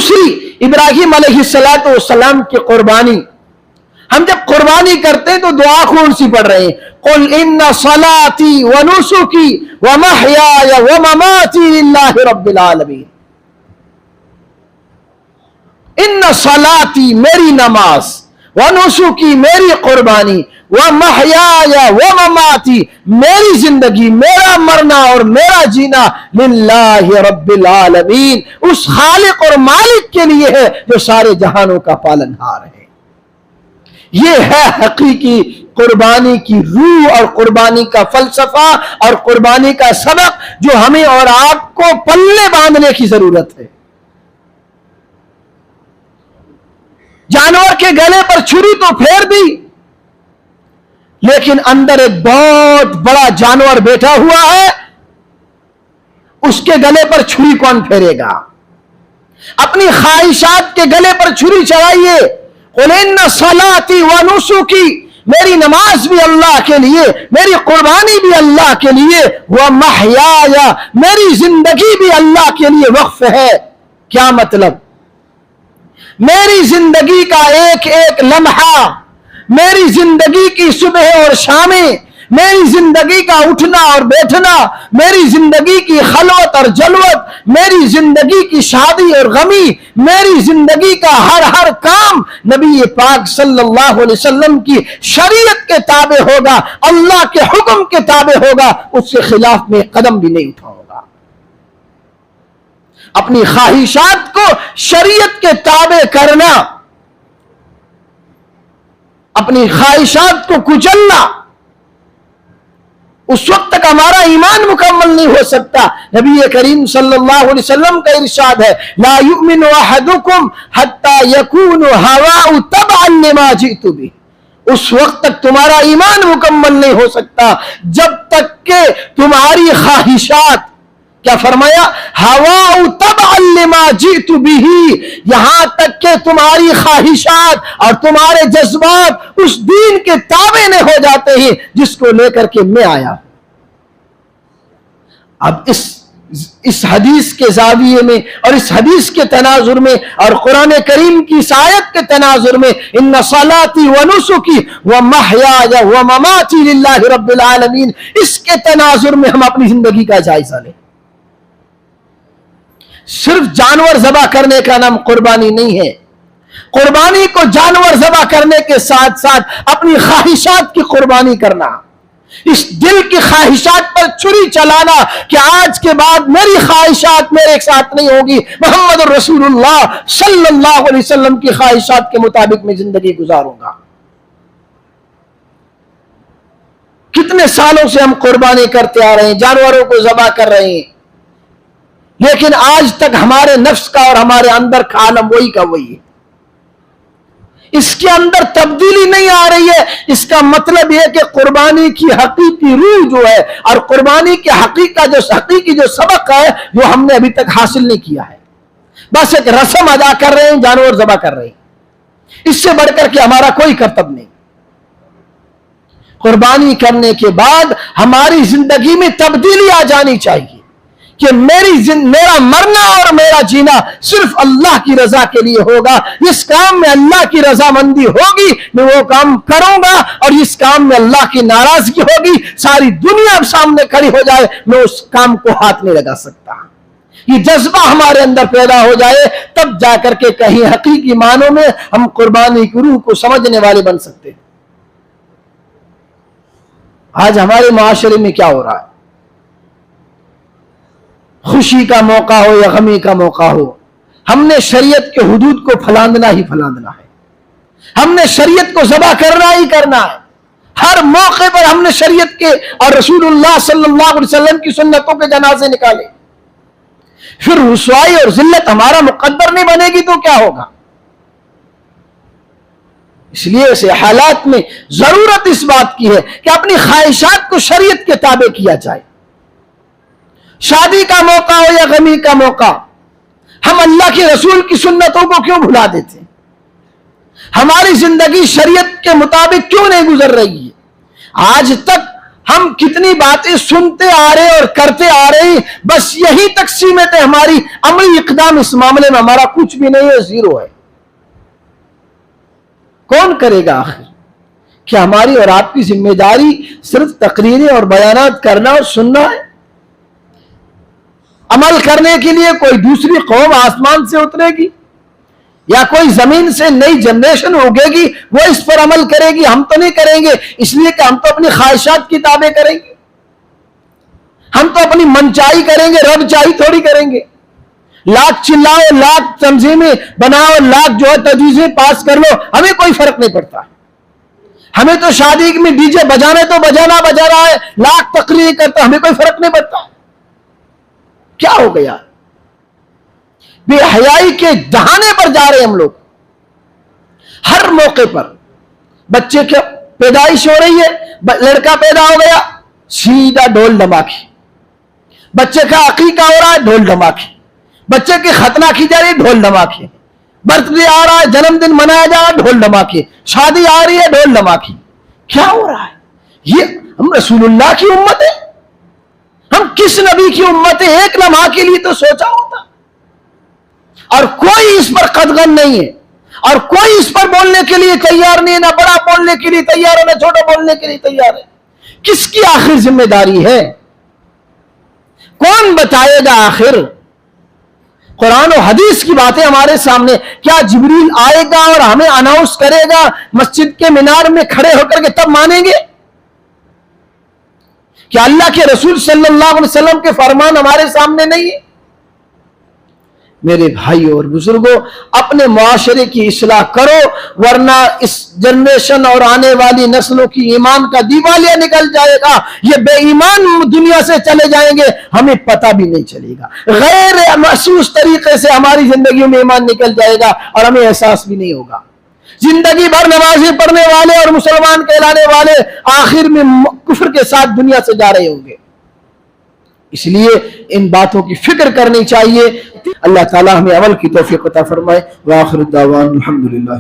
دوسری ابراہیم علیہ السلام کی قربانی. ہم جب قربانی کرتے ہیں تو دعا کون سی پڑھ رہے ہیں؟ قل ان صلاتی ونسکی ومحیای ومماتی للہ رب العالمین. ان صلاتی میری نماز، ونسکی میری قربانی، ومحیای ومماتی میری زندگی، میرا مرنا اور میرا جینا للہ رب العالمین، اس خالق اور مالک کے لیے ہے جو سارے جہانوں کا پالنہار ہے. یہ ہے حقیقی قربانی کی روح اور قربانی کا فلسفہ اور قربانی کا سبق جو ہمیں اور آپ کو پلے باندھنے کی ضرورت ہے. جانور کے گلے پر چھری تو پھیر دی، لیکن اندر ایک بہت بڑا جانور بیٹھا ہوا ہے، اس کے گلے پر چھری کون پھیرے گا؟ اپنی خواہشات کے گلے پر چھری چڑھائیے. قل ان صلاتی ونسکی، میری نماز بھی اللہ کے لیے، میری قربانی بھی اللہ کے لیے، ومحیای میری زندگی بھی اللہ کے لیے وقف ہے. کیا مطلب؟ میری زندگی کا ایک ایک لمحہ، میری زندگی کی صبح اور شامیں، میری زندگی کا اٹھنا اور بیٹھنا، میری زندگی کی خلوت اور جلوت، میری زندگی کی شادی اور غمی، میری زندگی کا ہر کام نبی پاک صلی اللہ علیہ وسلم کی شریعت کے تابع ہوگا، اللہ کے حکم کے تابع ہوگا، اس کے خلاف میں قدم بھی نہیں اٹھاؤں گا. اپنی خواہشات کو شریعت کے تابع کرنا، اپنی خواہشات کو کچلنا، اس وقت تک ہمارا ایمان مکمل نہیں ہو سکتا. نبی کریم صلی اللہ علیہ وسلم کا ارشاد ہے لا یؤمن احدکم حتی یکون ہواؤ تبعا لما جئت بہ. اس وقت تک تمہارا ایمان مکمل نہیں ہو سکتا جب تک کہ تمہاری خواہشات، کیا فرمایا؟ ہواؤ تبعا لما جئت بہ، یہاں تک کہ تمہاری خواہشات اور تمہارے جذبات اس دین کے تابع نہ ہو جاتے ہیں جس کو لے کر کے میں آیا. اب اس حدیث کے زاویے میں اور اس حدیث کے تناظر میں اور قرآن کریم کی اس آیت کے تناظر میں ان صلاتی ونسکی ومحیای ومماتی للہ رب العالمین، اس کے تناظر میں ہم اپنی زندگی کا جائزہ لیں. صرف جانور ذبح کرنے کا نام قربانی نہیں ہے. قربانی کو جانور ذبح کرنے کے ساتھ ساتھ اپنی خواہشات کی قربانی کرنا، اس دل کی خواہشات پر چھری چلانا کہ آج کے بعد میری خواہشات میرے ساتھ نہیں ہوگی، محمد رسول اللہ صلی اللہ علیہ وسلم کی خواہشات کے مطابق میں زندگی گزاروں گا. کتنے سالوں سے ہم قربانی کرتے آ رہے ہیں، جانوروں کو ذبح کر رہے ہیں، لیکن آج تک ہمارے نفس کا اور ہمارے اندر کا عالم وہی کا وہی ہے. اس کے اندر تبدیلی نہیں آ رہی ہے. اس کا مطلب یہ کہ قربانی کی حقیقی روح جو ہے اور قربانی کے حقیقی جو سبق ہے وہ ہم نے ابھی تک حاصل نہیں کیا ہے. بس ایک رسم ادا کر رہے ہیں، جانور ذبح کر رہے ہیں، اس سے بڑھ کر کے ہمارا کوئی کرتب نہیں. قربانی کرنے کے بعد ہماری زندگی میں تبدیلی آ جانی چاہیے کہ میرا مرنا اور میرا جینا صرف اللہ کی رضا کے لیے ہوگا. اس کام میں اللہ کی رضامندی ہوگی میں وہ کام کروں گا، اور اس کام میں اللہ کی ناراضگی ہوگی ساری دنیا سامنے کھڑی ہو جائے میں اس کام کو ہاتھ نہیں لگا سکتا. یہ جذبہ ہمارے اندر پیدا ہو جائے تب جا کر کے کہیں حقیقی معنوں میں ہم قربانی کی روح کو سمجھنے والے بن سکتے ہیں. آج ہمارے معاشرے میں کیا ہو رہا ہے؟ خوشی کا موقع ہو یا غمی کا موقع ہو، ہم نے شریعت کے حدود کو پھلاندنا ہی پھلاندنا ہے. ہم نے شریعت کو ذبح کرنا ہی کرنا ہے. ہر موقع پر ہم نے شریعت کے اور رسول اللہ صلی اللہ علیہ وسلم کی سنتوں کے جنازے نکالے. پھر رسوائی اور ذلت ہمارا مقدر نہیں بنے گی تو کیا ہوگا؟ اس لیے ایسے حالات میں ضرورت اس بات کی ہے کہ اپنی خواہشات کو شریعت کے تابع کیا جائے. شادی کا موقع ہو یا غمی کا موقع، ہم اللہ کے رسول کی سنتوں کو کیوں بھلا دیتے ہیں؟ ہماری زندگی شریعت کے مطابق کیوں نہیں گزر رہی ہے؟ آج تک ہم کتنی باتیں سنتے آ رہے اور کرتے آ رہے ہیں، بس یہی تقسیمیں ہماری، عملی اقدام اس معاملے میں ہمارا کچھ بھی نہیں ہے، زیرو ہے۔ کون کرے گا آخر؟ کیا ہماری اور آپ کی ذمہ داری صرف تقریریں اور بیانات کرنا اور سننا ہے؟ عمل کرنے کے لیے کوئی دوسری قوم آسمان سے اترے گی یا کوئی زمین سے نئی جنریشن ہوگے گی، وہ اس پر عمل کرے گی؟ ہم تو نہیں کریں گے، اس لیے کہ ہم تو اپنی خواہشات کی تابع کریں گے، ہم تو اپنی منچائی کریں گے، رب چاہی تھوڑی کریں گے۔ لاکھ چلاؤ، لاکھ تنظیمیں بناؤ، لاکھ جو ہے تجویزیں پاس کر لو، ہمیں کوئی فرق نہیں پڑتا۔ ہمیں تو شادی میں ڈی جے بجانے تو بجانا بجا رہا ہے، لاکھ تقریر کرتا، ہمیں کوئی فرق نہیں پڑتا۔ کیا ہو گیا؟ بے حیائی کے دہانے پر جا رہے ہم لوگ۔ ہر موقع پر بچے کی پیدائش ہو رہی ہے، لڑکا پیدا ہو گیا، سیدھا ڈھول دھماکے، بچے کا عقیقہ ہو رہا ہے، ڈھول دھماکے، بچے کی ختنہ کی جا رہی ہے، ڈھول دھماکے، برتھ ڈے آ رہا ہے، جنم دن منایا جا رہا ہے، ڈھول دھماکے، شادی آ رہی ہے، ڈھول دھماکے۔ کیا ہو رہا ہے؟ یہ ہم رسول اللہ کی امت ہے؟ ہم کس نبی کی امت ہے؟ ایک لمحہ کے لیے تو سوچا ہوتا۔ اور کوئی اس پر قدغن نہیں ہے، اور کوئی اس پر بولنے کے لیے تیار نہیں ہے، نہ بڑا بولنے کے لیے تیار ہے، نہ چھوٹا بولنے کے لیے تیار ہے۔ کس کی آخر ذمہ داری ہے؟ کون بتائے گا آخر؟ قرآن و حدیث کی باتیں ہمارے سامنے، کیا جبریل آئے گا اور ہمیں اناؤنس کرے گا مسجد کے مینار میں کھڑے ہو کر کے تب مانیں گے؟ کیا اللہ کے رسول صلی اللہ علیہ وسلم کے فرمان ہمارے سامنے نہیں ہے؟ میرے بھائیوں اور بزرگوں، اپنے معاشرے کی اصلاح کرو، ورنہ اس جنریشن اور آنے والی نسلوں کی ایمان کا دیوالیہ نکل جائے گا۔ یہ بے ایمان دنیا سے چلے جائیں گے، ہمیں پتہ بھی نہیں چلے گا، غیر محسوس طریقے سے ہماری زندگیوں میں ایمان نکل جائے گا اور ہمیں احساس بھی نہیں ہوگا۔ زندگی بھر نمازیں پڑھنے والے اور مسلمان کہلانے والے آخر میں کفر کے ساتھ دنیا سے جا رہے ہوں گے۔ اس لیے ان باتوں کی فکر کرنی چاہیے۔ اللہ تعالی ہمیں عمل کی توفیق عطا فرمائے۔ وآخر الدعوان الحمدللہ۔